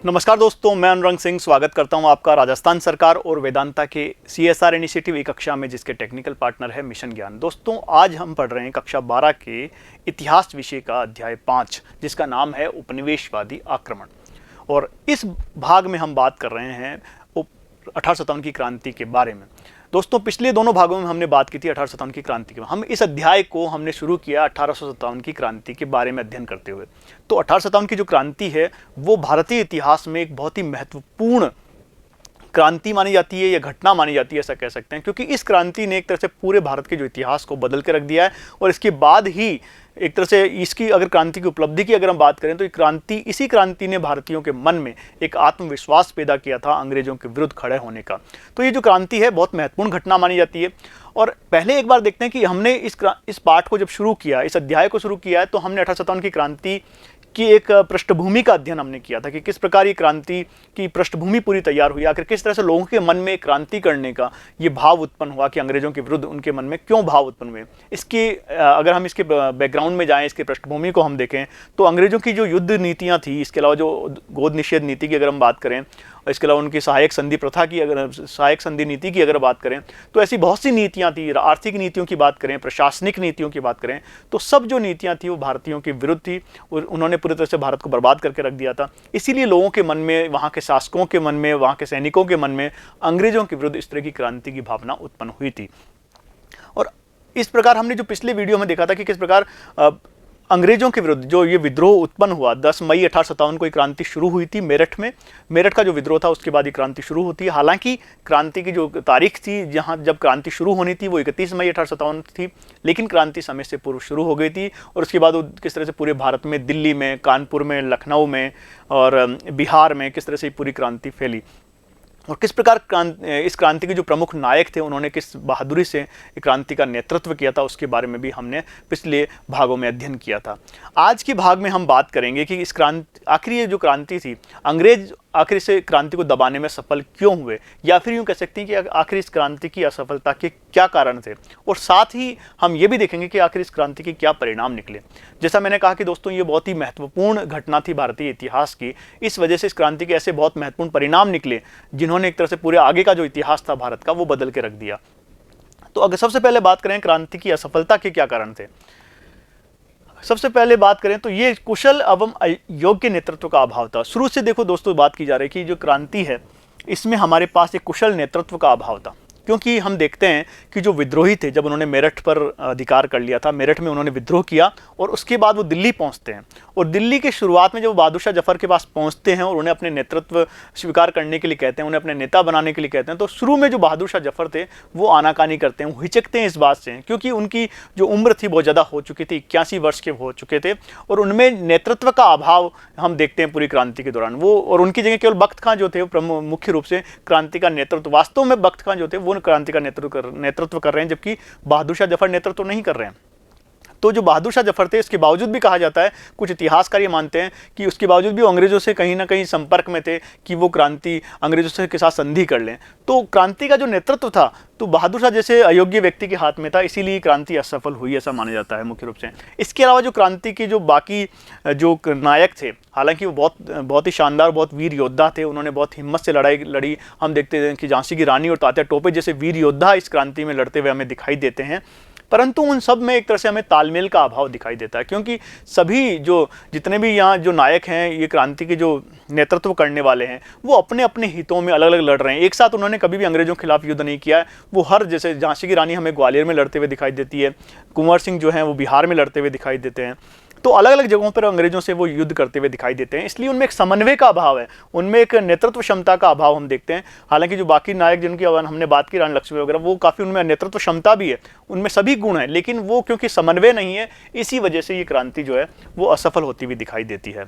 नमस्कार दोस्तों, मैं अनुरंग सिंह स्वागत करता हूं आपका राजस्थान सरकार और वेदांता के CSR इनिशिएटिव ई कक्षा में, जिसके टेक्निकल पार्टनर है मिशन ज्ञान। दोस्तों, आज हम पढ़ रहे हैं कक्षा 12 के इतिहास विषय का अध्याय 5, जिसका नाम है उपनिवेशवादी आक्रमण। और इस भाग में हम बात कर रहे हैं 1857 की क्रांति के बारे में। दोस्तों, पिछले दोनों भागों में हमने बात की थी 1857 की क्रांति के। हम इस अध्याय को हमने शुरू किया 1857 की क्रांति के बारे में अध्ययन करते हुए। तो 1857 की जो क्रांति है वो भारतीय इतिहास में एक बहुत ही महत्वपूर्ण क्रांति मानी जाती है या घटना मानी जाती है, ऐसा कह सकते हैं, क्योंकि इस क्रांति ने एक तरह से पूरे भारत के जो इतिहास को बदल के रख दिया है। और इसके बाद ही एक तरह से इसकी अगर क्रांति की उपलब्धि की अगर हम बात करें तो इसी क्रांति ने भारतीयों के मन में एक आत्मविश्वास पैदा किया था अंग्रेजों के विरुद्ध खड़े होने का। तो ये जो क्रांति है बहुत महत्वपूर्ण घटना मानी जाती है। और पहले एक बार देखते हैं कि हमने इस पाठ को जब शुरू किया, इस अध्याय को शुरू किया है, तो हमने 1857 की क्रांति की एक पृष्ठभूमि का अध्ययन हमने किया था कि किस प्रकार ये क्रांति की पृष्ठभूमि पूरी तैयार हुई, आखिर किस तरह से लोगों के मन में क्रांति करने का ये भाव उत्पन्न हुआ कि अंग्रेजों के विरुद्ध उनके मन में क्यों भाव उत्पन्न हुए। इसके अगर हम इसके बैकग्राउंड में जाएं, इसके पृष्ठभूमि को हम देखें तो अंग्रेजों की जो युद्ध नीतियाँ थी, इसके अलावा जो गोद निषेध नीति की अगर हम बात करें, इसके अलावा उनकी सहायक संधि प्रथा की सहायक संधि नीति की अगर बात करें, तो ऐसी बहुत सी नीतियां थी। आर्थिक नीतियों की बात करें, प्रशासनिक नीतियों की बात करें, तो सब जो नीतियां थी वो भारतीयों के विरुद्ध थी और उन्होंने पूरी तरह से भारत को बर्बाद करके रख दिया था। इसीलिए लोगों के मन में, वहाँ के शासकों के मन में, वहाँ के सैनिकों के मन में अंग्रेजों के विरुद्ध इस तरह की क्रांति की भावना उत्पन्न हुई थी। और इस प्रकार हमने जो पिछले वीडियो में देखा था कि किस प्रकार अंग्रेजों के विरुद्ध जो ये विद्रोह उत्पन्न हुआ, 10 मई 1857 को ये क्रांति शुरू हुई थी मेरठ में। मेरठ का जो विद्रोह था उसके बाद ये क्रांति शुरू होती है। हालांकि क्रांति की जो तारीख थी जब क्रांति शुरू होनी थी वो 31 मई 1857 थी, लेकिन क्रांति समय से पूर्व शुरू हो गई थी। और उसके बाद वो किस तरह से पूरे भारत में, दिल्ली में, कानपुर में, लखनऊ में और बिहार में किस तरह से पूरी क्रांति फैली और किस प्रकार इस क्रांति के जो प्रमुख नायक थे उन्होंने किस बहादुरी से क्रांति का नेतृत्व किया था, उसके बारे में भी हमने पिछले भागों में अध्ययन किया था। आज के भाग में हम बात करेंगे कि इस क्रांति, आखिर ये जो क्रांति थी, अंग्रेज आखिर से क्रांति को दबाने में सफल क्यों हुए, या फिर यूँ कह सकते हैं कि आखिर इस क्रांति की असफलता के क्या कारण थे। और साथ ही हम ये भी देखेंगे कि आखिर इस क्रांति के क्या परिणाम निकले। जैसा मैंने कहा कि दोस्तों ये बहुत ही महत्वपूर्ण घटना थी भारतीय इतिहास की, इस वजह से इस क्रांति के ऐसे बहुत महत्वपूर्ण परिणाम निकले जिन्होंने एक तरह से पूरे आगे का जो इतिहास था भारत का वो बदल के रख दिया। तो अगर सबसे पहले बात करें क्रांति की असफलता के क्या कारण थे, सबसे पहले बात करें तो ये कुशल एवं योग्य नेतृत्व का अभाव था। शुरू से देखो दोस्तों बात की जा रही है कि जो क्रांति है इसमें हमारे पास एक कुशल नेतृत्व का अभाव था, क्योंकि हम देखते हैं कि जो विद्रोही थे, जब उन्होंने मेरठ पर अधिकार कर लिया था, मेरठ में उन्होंने विद्रोह किया और उसके बाद वो दिल्ली पहुंचते हैं। और दिल्ली के शुरुआत में जब बहादुर शाह जफर के पास पहुंचते हैं और उन्हें अपने नेतृत्व स्वीकार करने के लिए कहते हैं, उन्हें अपने नेता बनाने के लिए कहते हैं, तो शुरू में जो बहादुर शाह जफर थे वो आनाकानी करते हैं, वो हिचकते हैं इस बात से, क्योंकि उनकी जो उम्र थी बहुत ज़्यादा हो चुकी थी, 81 वर्ष के हो चुके थे और उनमें नेतृत्व का अभाव हम देखते हैं पूरी क्रांति के दौरान। वो और उनकी जगह केवल बख्त खां जो थे वो मुख्य रूप से क्रांति का नेतृत्व, वास्तव में बख्त खां जो थे वो क्रांति का नेतृत्व कर रहे हैं, जबकि बहादुर शाह जफर नेतृत्व नहीं कर रहे हैं। तो जो बहादुर शाह जफर थे, इसके बावजूद भी कहा जाता है, कुछ इतिहासकार ये मानते हैं कि उसके बावजूद भी वो अंग्रेजों से कहीं ना कहीं संपर्क में थे कि वो क्रांति अंग्रेजों से के साथ संधि कर लें। तो क्रांति का जो नेतृत्व था तो बहादुर शाह जैसे अयोग्य व्यक्ति के हाथ में था, इसीलिए क्रांति असफल हुई ऐसा माना जाता है मुख्य रूप से। इसके अलावा जो क्रांति के जो बाकी जो नायक थे, हालांकि वो बहुत ही शानदार, बहुत वीर योद्धा थे, उन्होंने बहुत हिम्मत से लड़ाई लड़ी। हम देखते हैं कि झांसी की रानी और तात्या टोपे जैसे वीर योद्धा इस क्रांति में लड़ते हुए हमें दिखाई देते हैं, परंतु उन सब में एक तरह से हमें तालमेल का अभाव दिखाई देता है, क्योंकि सभी जितने भी यहाँ जो नायक हैं, ये क्रांति के जो नेतृत्व करने वाले हैं, वो अपने अपने हितों में अलग अलग लड़ रहे हैं। एक साथ उन्होंने कभी भी अंग्रेजों के खिलाफ युद्ध नहीं किया है। वो हर, जैसे झांसी की रानी हमें ग्वालियर में लड़ते हुए दिखाई देती है, कुंवर सिंह जो हैं वो बिहार में लड़ते हुए दिखाई देते हैं, तो अलग अलग जगहों पर अंग्रेजों से वो युद्ध करते हुए दिखाई देते हैं। इसलिए उनमें एक समन्वय का अभाव है, उनमें एक नेतृत्व क्षमता का अभाव हम देखते हैं। हालांकि जो बाकी नायक जिनकी हमने बात की, रानी लक्ष्मी वगैरह, वो काफ़ी, उनमें नेतृत्व क्षमता भी है, उनमें सभी गुण हैं, लेकिन वो क्योंकि समन्वय नहीं है, इसी वजह से ये क्रांति जो है वो असफल होती हुई दिखाई देती है।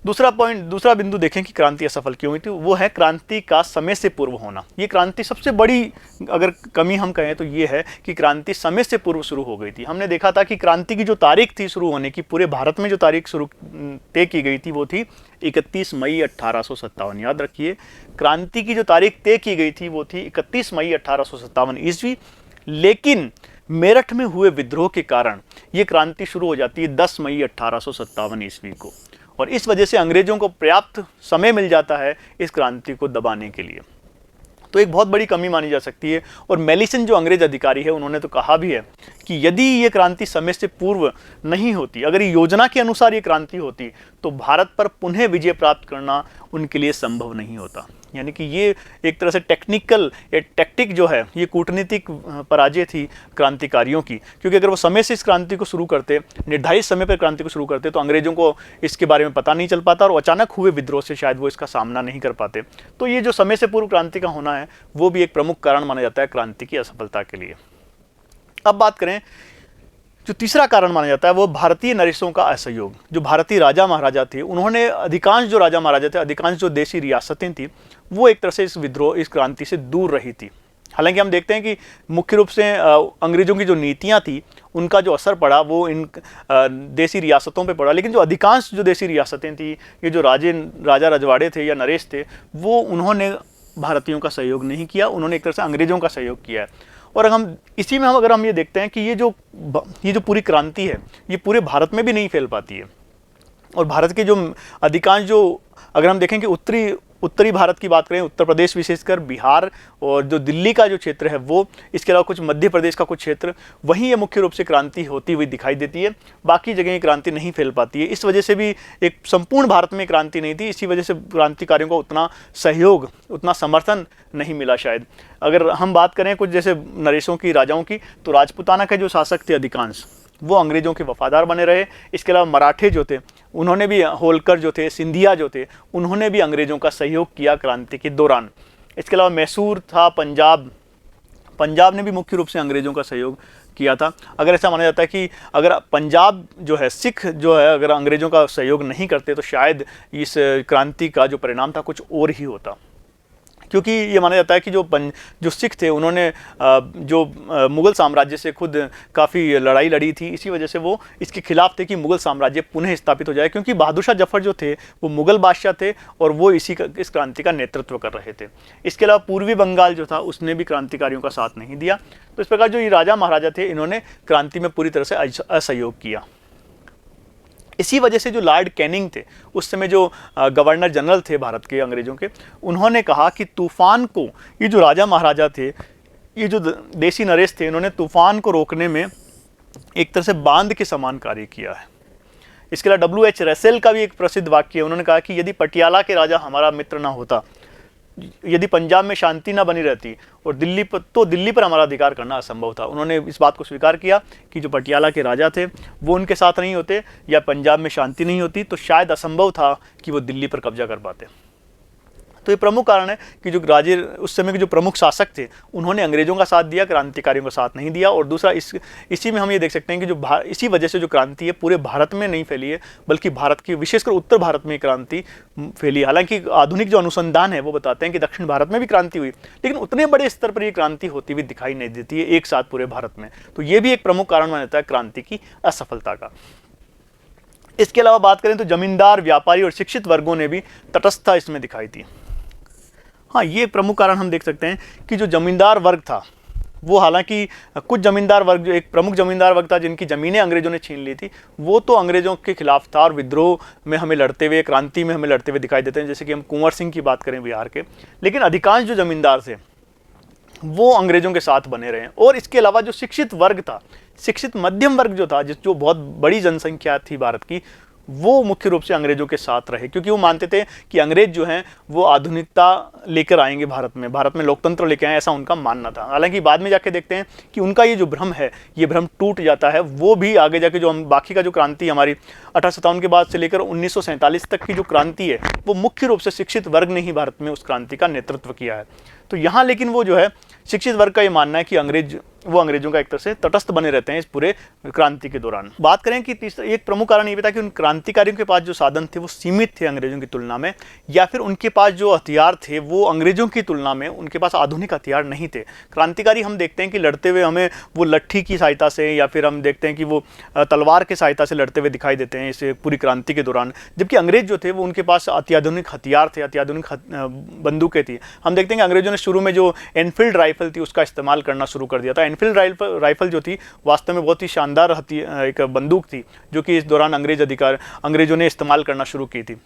दूसरा बिंदु देखें कि क्रांति असफल क्यों हुई थी, वो है क्रांति का समय से पूर्व होना। ये क्रांति सबसे बड़ी अगर कमी हम कहें तो ये है कि क्रांति समय से पूर्व शुरू हो गई थी। हमने देखा था कि क्रांति की जो तारीख थी शुरू होने की, पूरे भारत में जो तारीख शुरू तय की गई थी वो थी 31 मई 1857। याद रखिए, क्रांति की जो तारीख तय की गई थी वो थी 31 मई 1857 ईस्वी, लेकिन मेरठ में हुए विद्रोह के कारण ये क्रांति शुरू हो जाती है 10 मई 1857 ईस्वी को। और इस वजह से अंग्रेजों को पर्याप्त समय मिल जाता है इस क्रांति को दबाने के लिए। तो एक बहुत बड़ी कमी मानी जा सकती है। और मेलिसन जो अंग्रेज अधिकारी है उन्होंने तो कहा भी है कि यदि ये क्रांति समय से पूर्व नहीं होती, अगर ये योजना के अनुसार ये क्रांति होती, तो भारत पर पुनः विजय प्राप्त करना उनके लिए संभव नहीं होता। यानी कि ये एक तरह से टैक्टिक जो है, ये कूटनीतिक पराजय थी क्रांतिकारियों की, क्योंकि अगर वो समय से इस क्रांति को शुरू करते, निर्धारित समय पर क्रांति को शुरू करते, तो अंग्रेजों को इसके बारे में पता नहीं चल पाता और अचानक हुए विद्रोह से शायद वो इसका सामना नहीं कर पाते। तो ये जो समय से पूर्व क्रांति का होना है वो भी एक प्रमुख कारण माना जाता है क्रांति की असफलता के लिए। अब बात करें, जो तीसरा कारण माना जाता है वो भारतीय नरेशों का असहयोग। जो भारतीय राजा महाराजा थे, उन्होंने अधिकांश जो राजा महाराजा थे, अधिकांश जो देशी रियासतें थी, वो एक तरह से इस क्रांति से दूर रही थी। हालांकि हम देखते हैं कि मुख्य रूप से अंग्रेजों की जो नीतियां थी उनका जो असर पड़ा वो इन देशी रियासतों पे पड़ा, लेकिन जो अधिकांश जो देशी रियासतें थी, ये जो राजा रजवाड़े थे या नरेश थे, वो उन्होंने भारतीयों का सहयोग नहीं किया, उन्होंने एक तरह से अंग्रेजों का सहयोग किया है। और अगर हम ये देखते हैं कि ये जो पूरी क्रांति है ये पूरे भारत में भी नहीं फैल पाती है। और भारत के जो अधिकांश अगर हम देखें कि उत्तरी भारत की बात करें, उत्तर प्रदेश विशेषकर, बिहार और जो दिल्ली का जो क्षेत्र है वो, इसके अलावा कुछ मध्य प्रदेश का कुछ क्षेत्र, वहीं ये मुख्य रूप से क्रांति होती हुई दिखाई देती है। बाकी जगह ये क्रांति नहीं फैल पाती है। इस वजह से भी एक संपूर्ण भारत में क्रांति नहीं थी, इसी वजह से क्रांतिकारियों को उतना सहयोग, उतना समर्थन नहीं मिला शायद। अगर हम बात करें कुछ जैसे नरेशों की, राजाओं की, तो राजपूताना के जो शासक थे अधिकांश, वो अंग्रेजों के वफादार बने रहे। इसके अलावा मराठे जो थे उन्होंने भी, होलकर जो थे, सिंधिया जो थे, उन्होंने भी अंग्रेजों का सहयोग किया क्रांति के दौरान। इसके अलावा मैसूर था, पंजाब ने भी मुख्य रूप से अंग्रेजों का सहयोग किया था। अगर ऐसा माना जाता है कि अगर पंजाब जो है, सिख जो है, अगर अंग्रेजों का सहयोग नहीं करते तो शायद इस क्रांति का जो परिणाम था कुछ और ही होता, क्योंकि ये माना जाता है कि जो सिख थे उन्होंने मुग़ल साम्राज्य से खुद काफ़ी लड़ाई लड़ी थी। इसी वजह से वो इसके खिलाफ थे कि मुग़ल साम्राज्य पुनः स्थापित हो जाए, क्योंकि बहादुर शाह जफर जो थे वो मुग़ल बादशाह थे और वो इस क्रांति का नेतृत्व कर रहे थे। इसके अलावा पूर्वी बंगाल जो था उसने भी क्रांतिकारियों का साथ नहीं दिया। तो इस प्रकार जो ये राजा महाराजा थे इन्होंने क्रांति में पूरी तरह से असहयोग किया। इसी वजह से जो लॉर्ड कैनिंग थे, उस समय जो गवर्नर जनरल थे भारत के अंग्रेजों के, उन्होंने कहा कि तूफान को, ये जो राजा महाराजा थे, ये जो देसी नरेश थे, इन्होंने तूफान को रोकने में एक तरह से बांध के समान कार्य किया है। इसके अलावा W.H. रसेल का भी एक प्रसिद्ध वाक्य है। उन्होंने कहा कि यदि पटियाला के राजा हमारा मित्र ना होता, यदि पंजाब में शांति ना बनी रहती और दिल्ली पर हमारा अधिकार करना असंभव था। उन्होंने इस बात को स्वीकार किया कि जो पटियाला के राजा थे वो उनके साथ नहीं होते या पंजाब में शांति नहीं होती तो शायद असंभव था कि वो दिल्ली पर कब्जा कर पाते। तो ये प्रमुख कारण है कि जो राजे उस समय के जो प्रमुख शासक थे उन्होंने अंग्रेजों का साथ दिया, क्रांतिकारियों का साथ नहीं दिया। और दूसरा इसी में हम ये देख सकते हैं कि इसी वजह से जो क्रांति है पूरे भारत में नहीं फैली है, बल्कि भारत की, विशेषकर उत्तर भारत में क्रांति फैली। हालांकि आधुनिक जो अनुसंधान है वो बताते हैं कि दक्षिण भारत में भी क्रांति हुई, लेकिन उतने बड़े स्तर पर ये क्रांति होती हुई दिखाई नहीं देती है एक साथ पूरे भारत में। तो ये भी एक प्रमुख कारण माना जाता है क्रांति की असफलता का। इसके अलावा बात करें तो जमींदार, व्यापारी और शिक्षित वर्गों ने भी तटस्थता इसमें दिखाई थी। हाँ, ये प्रमुख कारण हम देख सकते हैं कि जो जमींदार वर्ग था वो, हालांकि कुछ जमींदार वर्ग, जो एक प्रमुख जमींदार वर्ग था जिनकी ज़मीनें अंग्रेजों ने छीन ली थी, वो तो अंग्रेजों के खिलाफ था और विद्रोह में हमें लड़ते हुए, क्रांति में हमें लड़ते हुए दिखाई देते हैं। जैसे कि हम कुंवर सिंह की बात करें बिहार के, लेकिन अधिकांश जो जमींदार थे वो अंग्रेजों के साथ बने रहे। और इसके अलावा जो शिक्षित वर्ग था, शिक्षित मध्यम वर्ग जो था, जो बहुत बड़ी जनसंख्या थी भारत की, वो मुख्य रूप से अंग्रेजों के साथ रहे, क्योंकि वो मानते थे कि अंग्रेज जो हैं वो आधुनिकता लेकर आएंगे भारत में लोकतंत्र लेकर आए, ऐसा उनका मानना था। हालांकि बाद में जाके देखते हैं कि उनका ये जो भ्रम है, ये भ्रम टूट जाता है। वो भी आगे जाके जो हम बाकी का जो क्रांति हमारी 1857 के बाद से लेकर 1947 तक की जो क्रांति है, वो मुख्य रूप से शिक्षित वर्ग ने ही भारत में उस क्रांति का नेतृत्व किया है। तो यहाँ लेकिन वो जो है शिक्षित वर्ग का ये मानना है कि अंग्रेजों का एक तरह से तटस्थ बने रहते हैं इस पूरे क्रांति के दौरान। बात करें कि एक प्रमुख कारण ये भी था कि उन क्रांतिकारियों के पास जो साधन थे वो सीमित थे अंग्रेजों की तुलना में, या फिर उनके पास जो हथियार थे वो अंग्रेजों की तुलना में उनके पास आधुनिक हथियार नहीं थे। क्रांतिकारी हम देखते हैं कि लड़ते हुए हमें वो लट्ठी की सहायता से, या फिर हम देखते हैं कि वो तलवार की सहायता से लड़ते हुए दिखाई देते हैं इस पूरी क्रांति के दौरान, जबकि अंग्रेज जो थे वो उनके पास अत्याधुनिक हथियार थे, अत्याधुनिक बंदूकें थी। हम देखते हैं कि अंग्रेजों ने शुरू में जो एनफील्ड राइफल थी उसका इस्तेमाल करना शुरू कर दिया था। एनफील्ड राइफल जो थी वास्तव में बहुत ही शानदार एक बंदूक थी, जो कि इस दौरान अंग्रेजों ने इस्तेमाल करना शुरू की थी।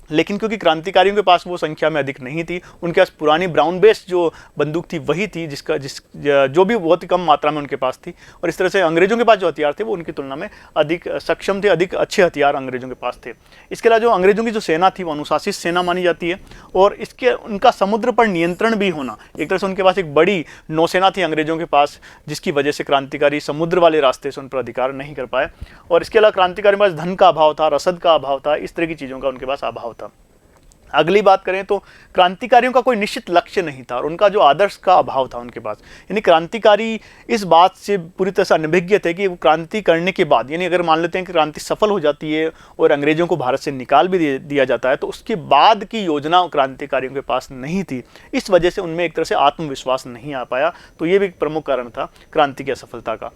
लेकिन क्योंकि क्रांतिकारियों के पास वो संख्या में अधिक नहीं थी, उनके पास पुरानी ब्राउन बेस्ड जो बंदूक थी वही थी, जो भी बहुत ही कम मात्रा में उनके पास थी। और इस तरह से अंग्रेजों के पास जो हथियार थे वो उनकी तुलना में अधिक सक्षम थे, अधिक अच्छे हथियार अंग्रेजों के पास थे। इसके अलावा जो अंग्रेजों की जो सेना थी वो अनुशासित सेना मानी जाती है, और उनका समुद्र पर नियंत्रण भी होना, एक तरह से उनके पास एक बड़ी नौसेना थी अंग्रेजों के पास, जिसकी वजह से क्रांतिकारी समुद्र वाले रास्ते से उन पर अधिकार नहीं कर पाए। और इसके अलावा क्रांतिकारियों के पास धन का अभाव था, रसद का अभाव था, इस तरह की चीज़ों का उनके पास अभाव था। अगली बात करें तो क्रांतिकारियों का कोई निश्चित लक्ष्य नहीं था, और उनका जो आदर्श का अभाव था उनके पास। यानी क्रांतिकारी इस बात से पूरी तरह से अनभिज्ञ थे कि वो क्रांति करने के बाद, यानी अगर मान लेते हैं कि क्रांति सफल हो जाती है और अंग्रेजों को भारत से निकाल भी दिया जाता है, तो उसके बाद की योजना क्रांतिकारियों के पास नहीं थी। इस वजह से उनमें एक तरह से आत्मविश्वास नहीं आ पाया। तो ये भी एक प्रमुख कारण था क्रांति की असफलता का।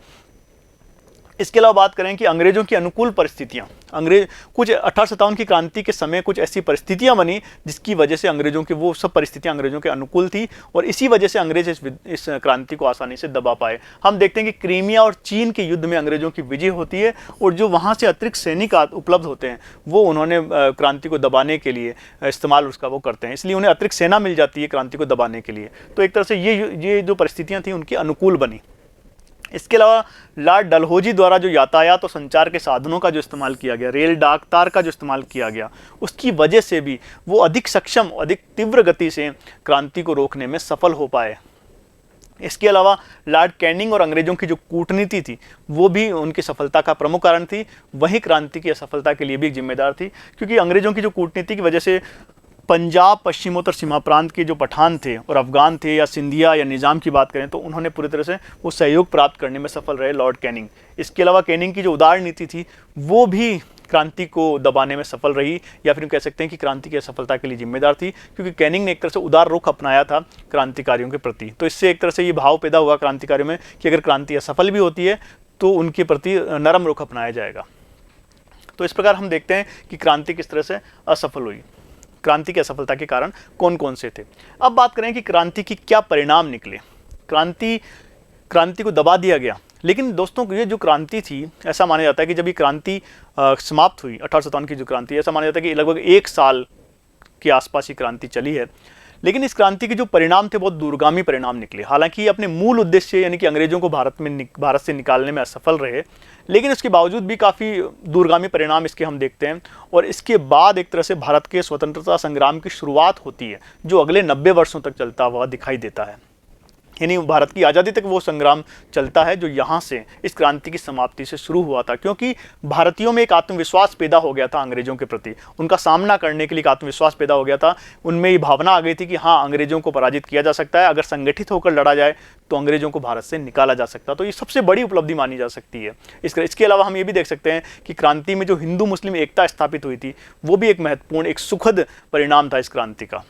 इसके अलावा बात करें कि अंग्रेजों की अनुकूल परिस्थितियां, कुछ 1857 की क्रांति के समय कुछ ऐसी परिस्थितियां बनी जिसकी वजह से अंग्रेजों की वो सब परिस्थितियां अंग्रेजों के अनुकूल थी, और इसी वजह से अंग्रेज इस क्रांति को आसानी से दबा पाए। हम देखते हैं कि क्रीमिया और चीन के युद्ध में अंग्रेजों की विजय होती है, और जो वहाँ से अतिरिक्त सैनिक उपलब्ध होते हैं वो उन्होंने क्रांति को दबाने के लिए इस्तेमाल उसका वो करते हैं, इसलिए उन्हें अतिरिक्त सेना मिल जाती है क्रांति को दबाने के लिए। तो एक तरह से ये जो परिस्थितियाँ थी उनकी अनुकूल बनी। इसके अलावा लॉर्ड डलहौजी द्वारा जो यातायात और संचार के साधनों का जो इस्तेमाल किया गया, रेल डाक तार का जो इस्तेमाल किया गया, उसकी वजह से भी वो अधिक सक्षम, अधिक तीव्र गति से क्रांति को रोकने में सफल हो पाए। इसके अलावा लॉर्ड कैनिंग और अंग्रेजों की जो कूटनीति थी वो भी उनकी सफलता का प्रमुख कारण थी, वही क्रांति की असफलता के लिए भी जिम्मेदार थी, क्योंकि अंग्रेजों की जो कूटनीति की वजह से पंजाब पश्चिमोत्तर सीमा प्रांत के जो पठान थे और अफगान थे, या सिंधिया या निज़ाम की बात करें, तो उन्होंने पूरी तरह से वो सहयोग प्राप्त करने में सफल रहे लॉर्ड कैनिंग। इसके अलावा कैनिंग की जो उदार नीति थी वो भी क्रांति को दबाने में सफल रही, या फिर कह सकते हैं कि क्रांति की असफलता के लिए जिम्मेदार थी, क्योंकि कैनिंग ने एक तरह से उदार रुख अपनाया था क्रांतिकारियों के प्रति। तो इससे एक तरह से ये भाव पैदा हुआ क्रांतिकारियों में कि अगर क्रांति असफल भी होती है तो उनके प्रति नरम रुख अपनाया जाएगा। तो इस प्रकार हम देखते हैं कि क्रांति किस तरह से असफल हुई। क्रांति की असफलता के कारण कौन कौन से थे। अब बात करें कि क्रांति की क्या परिणाम निकले। क्रांति को दबा दिया गया, लेकिन दोस्तों ये जो क्रांति थी, ऐसा माना जाता है कि जब ये क्रांति समाप्त हुई 1857 की जो क्रांति, ऐसा माना जाता है कि लगभग 1 साल के आसपास ये क्रांति चली है, लेकिन इस क्रांति के जो परिणाम थे बहुत दूरगामी परिणाम निकले। हालांकि अपने मूल उद्देश्य यानी कि अंग्रेजों को भारत से निकालने में असफल रहे, लेकिन इसके बावजूद भी काफ़ी दूरगामी परिणाम इसके हम देखते हैं। और इसके बाद एक तरह से भारत के स्वतंत्रता संग्राम की शुरुआत होती है, जो अगले 90 वर्षों तक चलता हुआ दिखाई देता है। यानी भारत की आज़ादी तक वो संग्राम चलता है जो यहाँ से इस क्रांति की समाप्ति से शुरू हुआ था, क्योंकि भारतीयों में एक आत्मविश्वास पैदा हो गया था अंग्रेजों के प्रति, उनका सामना करने के लिए एक आत्मविश्वास पैदा हो गया था। उनमें ये भावना आ गई थी कि हाँ, अंग्रेजों को पराजित किया जा सकता है, अगर संगठित होकर लड़ा जाए तो अंग्रेजों को भारत से निकाला जा सकता। तो ये सबसे बड़ी उपलब्धि मानी जा सकती है। इसके अलावा हम ये भी देख सकते हैं कि क्रांति में जो हिंदू मुस्लिम एकता स्थापित हुई थी वो भी एक महत्वपूर्ण, एक सुखद परिणाम था इस क्रांति का।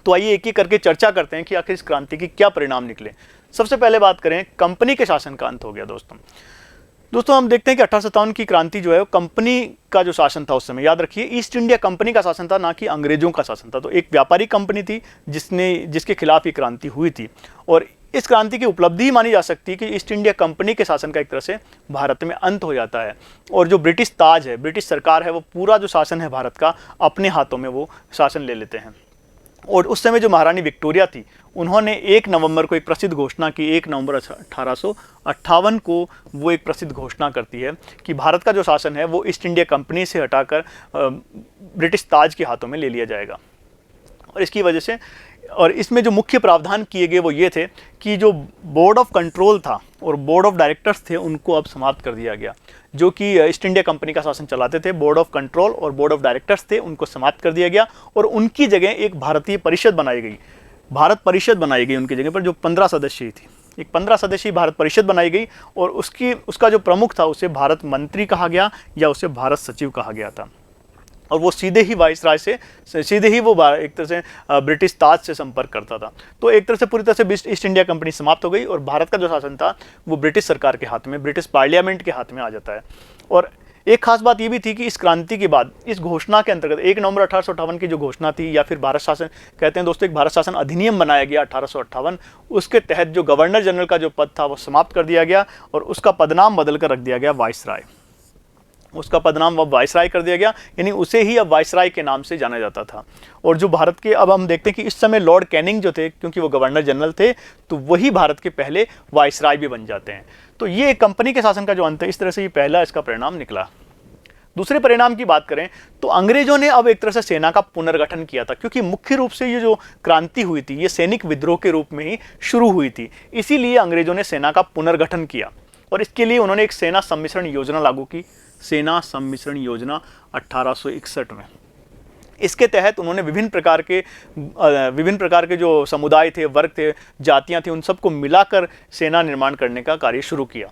तो आइए एक एक करके चर्चा करते हैं कि आखिर इस क्रांति की क्या परिणाम निकले। सबसे पहले बात करें, कंपनी के शासन का अंत हो गया। दोस्तों हम देखते हैं कि 1857 की क्रांति जो है वो कंपनी का जो शासन था उस समय, याद रखिए, ईस्ट इंडिया कंपनी का शासन था, ना कि अंग्रेजों का शासन था। तो एक व्यापारिक कंपनी थी जिसके खिलाफ ये क्रांति हुई थी, और इस क्रांति की उपलब्धि मानी जा सकती है कि ईस्ट इंडिया कंपनी के शासन का एक तरह से भारत में अंत हो जाता है, और जो ब्रिटिश ताज है, ब्रिटिश सरकार है, वो पूरा जो शासन है भारत का अपने हाथों में वो शासन ले लेते हैं। और उस समय जो महारानी विक्टोरिया थी, उन्होंने 1 नवंबर को एक प्रसिद्ध घोषणा की, 1 नवंबर 1858 को वो एक प्रसिद्ध घोषणा करती है कि भारत का जो शासन है वो ईस्ट इंडिया कंपनी से हटाकर ब्रिटिश ताज के हाथों में ले लिया जाएगा। और इसकी वजह से, और इसमें जो मुख्य प्रावधान किए गए वो ये थे कि जो बोर्ड ऑफ कंट्रोल था और बोर्ड ऑफ डायरेक्टर्स थे उनको अब समाप्त कर दिया गया। जो कि ईस्ट इंडिया कंपनी का शासन चलाते थे, बोर्ड ऑफ कंट्रोल और बोर्ड ऑफ डायरेक्टर्स थे, उनको समाप्त कर दिया गया, और उनकी जगह एक भारतीय परिषद बनाई गई, भारत परिषद बनाई गई उनकी जगह पर, जो 15 सदस्यीय थी। एक 15 सदस्यीय भारत परिषद बनाई गई, और उसका जो प्रमुख था उसे भारत मंत्री कहा गया या उसे भारत सचिव कहा गया था। और वो सीधे ही वाइसराय से सीधे ही वो एक तरह से ब्रिटिश ताज से संपर्क करता था। तो एक तरह से पूरी तरह से ईस्ट इंडिया कंपनी समाप्त हो गई, और भारत का जो शासन था वो ब्रिटिश सरकार के हाथ में, ब्रिटिश पार्लियामेंट के हाथ में आ जाता है। और एक खास बात ये भी थी कि इस क्रांति के बाद इस घोषणा के अंतर्गत 1 नवंबर 1858 की जो घोषणा थी, या फिर भारत शासन कहते हैं दोस्तों, एक भारत शासन अधिनियम बनाया गया 1858। उसके तहत जो गवर्नर जनरल का जो पद था वो समाप्त कर दिया गया और उसका पदनाम बदलकर रख दिया गया वाइसराय। उसका पदनाम अब वाइसराय कर दिया गया, यानी उसे ही अब वाइसराय के नाम से जाना जाता था। और जो भारत के, अब हम देखते हैं कि इस समय लॉर्ड कैनिंग जो थे, क्योंकि वो गवर्नर जनरल थे, तो वही भारत के पहले वाइसराय भी बन जाते हैं। तो ये एक कंपनी के शासन का जो अंत है, इस तरह से ये पहला इसका परिणाम निकला। दूसरे परिणाम की बात करें तो अंग्रेजों ने अब एक तरह से सेना का पुनर्गठन किया था, क्योंकि मुख्य रूप से ये जो क्रांति हुई थी ये सैनिक विद्रोह के रूप में ही शुरू हुई थी। इसीलिए अंग्रेजों ने सेना का पुनर्गठन किया और इसके लिए उन्होंने एक सेना सम्मिश्रण योजना लागू की, सेना सम्मिश्रण योजना 1861 में। इसके तहत उन्होंने विभिन्न प्रकार के जो समुदाय थे, वर्ग थे, जातियां थी, उन सबको मिलाकर सेना निर्माण करने का कार्य शुरू किया।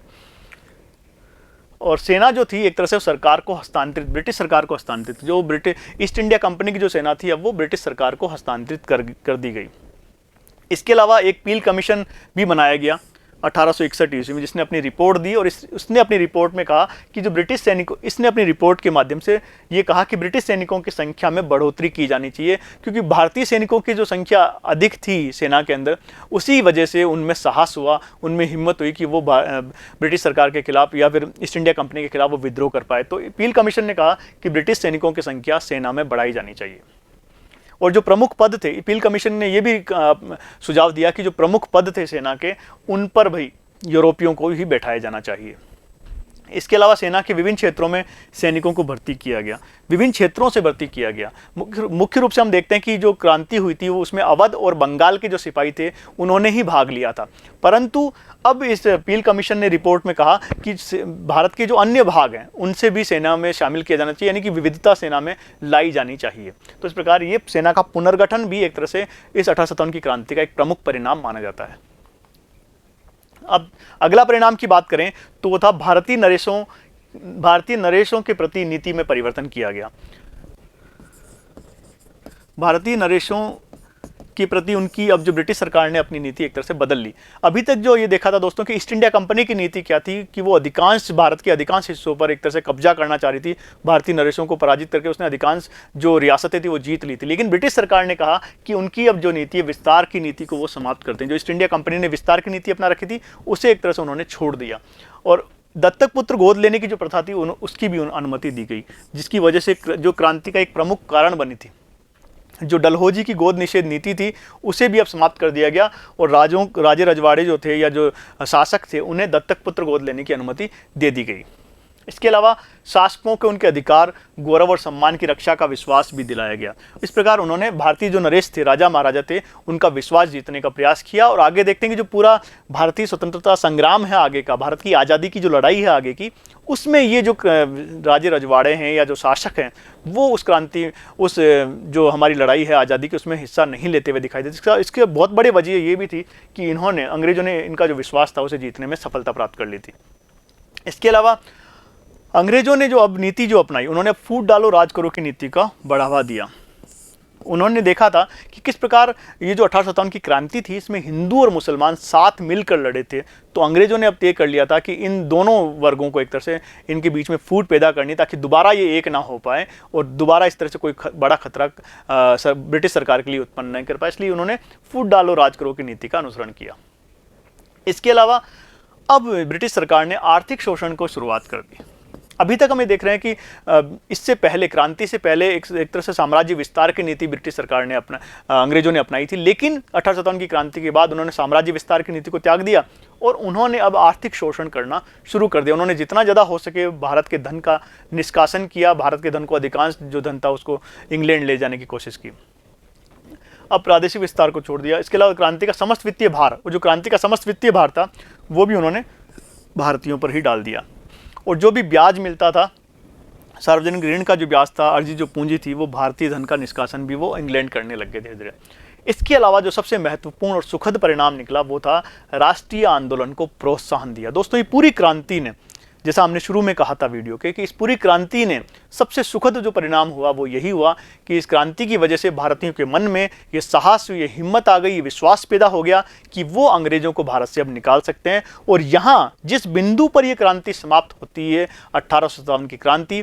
और सेना जो थी एक तरह से सरकार को हस्तांतरित, ब्रिटिश सरकार को हस्तांतरित, जो ब्रिटिश ईस्ट इंडिया कंपनी की जो सेना थी अब वो ब्रिटिश सरकार को हस्तांतरित कर दी गई। इसके अलावा एक पील कमीशन भी बनाया गया 1861 ईस्वी में, जिसने अपनी रिपोर्ट दी और उसने अपनी रिपोर्ट में कहा कि जो ब्रिटिश सैनिकों, इसने अपनी रिपोर्ट के माध्यम से ये कहा कि ब्रिटिश सैनिकों की संख्या में बढ़ोतरी की जानी चाहिए, क्योंकि भारतीय सैनिकों की जो संख्या अधिक थी सेना के अंदर, उसी वजह से उनमें साहस हुआ, उनमें हिम्मत हुई कि वो ब्रिटिश सरकार के खिलाफ या फिर ईस्ट इंडिया कंपनी के खिलाफ वो विद्रोह कर पाए। तो पील कमीशन ने कहा कि ब्रिटिश सैनिकों की संख्या सेना में बढ़ाई जानी चाहिए। और जो प्रमुख पद थे, अपील कमीशन ने यह भी सुझाव दिया कि जो प्रमुख पद थे सेना के, उन पर भी यूरोपियों को ही बैठाया जाना चाहिए। इसके अलावा सेना के विभिन्न क्षेत्रों में सैनिकों को भर्ती किया गया, विभिन्न क्षेत्रों से भर्ती किया गया। मुख्य रूप से हम देखते हैं कि जो क्रांति हुई थी वो उसमें अवध और बंगाल के जो सिपाही थे उन्होंने ही भाग लिया था, परंतु अब इस पील कमीशन ने रिपोर्ट में कहा कि भारत के जो अन्य भाग हैं उनसे भी सेना में शामिल किया जाना चाहिए, यानी कि विविधता सेना में लाई जानी चाहिए। तो इस प्रकार ये सेना का पुनर्गठन भी एक तरह से इस 1857 की क्रांति का एक प्रमुख परिणाम माना जाता है। अब अगला परिणाम की बात करें तो वो था भारतीय नरेशों के प्रति नीति में परिवर्तन किया गया। भारतीय नरेशों के प्रति उनकी अब जो ब्रिटिश सरकार ने अपनी नीति एक तरह से बदल ली। अभी तक जो ये देखा था दोस्तों कि ईस्ट इंडिया कंपनी की नीति क्या थी कि वो अधिकांश भारत के अधिकांश हिस्सों पर एक तरह से कब्जा करना चाह रही थी। भारतीय नरेशों को पराजित करके उसने अधिकांश जो रियासतें थी वो जीत ली थी, लेकिन ब्रिटिश सरकार ने कहा कि उनकी अब जो नीति है विस्तार की नीति को वो समाप्त करते हैं। जो ईस्ट इंडिया कंपनी ने विस्तार की नीति अपना रखी थी उसे एक तरह से उन्होंने छोड़ दिया और दत्तक पुत्र गोद लेने की जो प्रथा थी उसकी भी अनुमति दी गई, जिसकी वजह से जो क्रांति का एक प्रमुख कारण बनी थी। जो डलहौजी की गोद निषेध नीति थी उसे भी अब समाप्त कर दिया गया और राजे रजवाड़े जो थे या जो शासक थे उन्हें दत्तक पुत्र गोद लेने की अनुमति दे दी गई। इसके अलावा शासकों के उनके अधिकार, गौरव और सम्मान की रक्षा का विश्वास भी दिलाया गया। इस प्रकार उन्होंने भारतीय जो नरेश थे, राजा महाराजा थे, उनका विश्वास जीतने का प्रयास किया। और आगे देखते हैं कि जो पूरा भारतीय स्वतंत्रता संग्राम है आगे का, भारत की आज़ादी की जो लड़ाई है आगे की, उसमें ये जो राजे रजवाड़े हैं या जो शासक हैं वो उस क्रांति, उस जो हमारी लड़ाई है आज़ादी की, उसमें हिस्सा नहीं लेते हुए दिखाई देते। इसके बहुत बड़ी वजह ये भी थी कि अंग्रेजों ने इनका जो विश्वास था उसे जीतने में सफलता प्राप्त कर ली थी। इसके अलावा अंग्रेजों ने जो अब नीति जो अपनाई, उन्होंने फूट डालो राज करो की नीति का बढ़ावा दिया। उन्होंने देखा था कि किस प्रकार ये जो 1857 की क्रांति थी इसमें हिंदू और मुसलमान साथ मिलकर लड़े थे, तो अंग्रेजों ने अब तय कर लिया था कि इन दोनों वर्गों को एक तरह से इनके बीच में फूट पैदा करनी, ताकि दोबारा ये एक ना हो पाए और दोबारा इस तरह से कोई बड़ा खतरा ब्रिटिश सरकार के लिए उत्पन्न नहीं कर पाए। इसलिए उन्होंने फूट डालो राज करो की नीति का अनुसरण किया। इसके अलावा अब ब्रिटिश सरकार ने आर्थिक शोषण को शुरुआत कर दी। अभी तक हमें देख रहे हैं कि इससे पहले, क्रांति से पहले एक तरह से साम्राज्य विस्तार की नीति ब्रिटिश सरकार ने अंग्रेजों ने अपनाई थी, लेकिन 1857 की क्रांति के बाद उन्होंने साम्राज्य विस्तार की नीति को त्याग दिया और उन्होंने अब आर्थिक शोषण करना शुरू कर दिया। उन्होंने जितना ज़्यादा हो सके भारत के धन का निष्कासन किया, भारत के धन को, अधिकांश जो धन था उसको इंग्लैंड ले जाने की कोशिश की। अब प्रादेशिक विस्तार को छोड़ दिया। इसके अलावा क्रांति का समस्त वित्तीय भार, वो जो क्रांति का समस्त वित्तीय भार था वो भी उन्होंने भारतीयों पर ही डाल दिया। और जो भी ब्याज मिलता था, सार्वजनिक ऋण का जो ब्याज था, अर्जित जो पूंजी थी, वो भारतीय धन का निष्कासन भी वो इंग्लैंड करने लग गए धीरे धीरे। इसके अलावा जो सबसे महत्वपूर्ण और सुखद परिणाम निकला वो था राष्ट्रीय आंदोलन को प्रोत्साहन दिया। दोस्तों ये पूरी क्रांति ने जैसा हमने शुरू में कहा था वीडियो के कि इस पूरी क्रांति ने सबसे सुखद जो परिणाम हुआ वो यही हुआ कि इस क्रांति की वजह से भारतीयों के मन में ये साहस, ये हिम्मत आ गई, ये विश्वास पैदा हो गया कि वो अंग्रेजों को भारत से अब निकाल सकते हैं। और यहाँ जिस बिंदु पर यह क्रांति समाप्त होती है 1857 की क्रांति,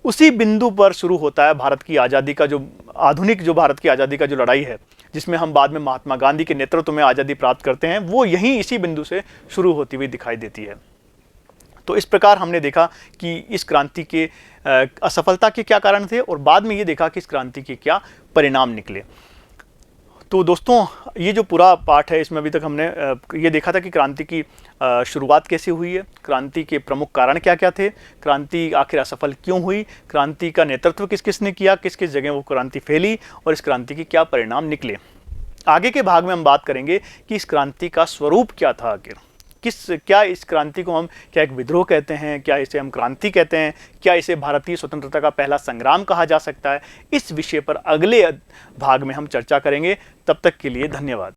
उसी बिंदु पर शुरू होता है भारत की आज़ादी का जो आधुनिक जो भारत की आज़ादी का जो लड़ाई है, जिसमें हम बाद में महात्मा गांधी के नेतृत्व में आज़ादी प्राप्त करते हैं, वो यहीं इसी बिंदु से शुरू होती हुई दिखाई देती है। तो इस प्रकार हमने देखा कि इस क्रांति के असफलता के क्या कारण थे और बाद में ये देखा कि इस क्रांति के क्या परिणाम निकले। तो दोस्तों, ये जो पूरा पाठ है इसमें अभी तक हमने ये देखा था कि क्रांति की शुरुआत कैसे हुई है, क्रांति के प्रमुख कारण क्या क्या थे, क्रांति आखिर असफल क्यों हुई, क्रांति का नेतृत्व किस किस ने किया, किस किस जगह वो क्रांति फैली और इस क्रांति के क्या परिणाम निकले। आगे के भाग में हम बात करेंगे कि इस क्रांति का स्वरूप क्या था, आखिर क्या इस क्रांति को हम क्या एक विद्रोह कहते हैं, क्या इसे हम क्रांति कहते हैं, क्या इसे भारतीय स्वतंत्रता का पहला संग्राम कहा जा सकता है। इस विषय पर अगले भाग में हम चर्चा करेंगे। तब तक के लिए धन्यवाद।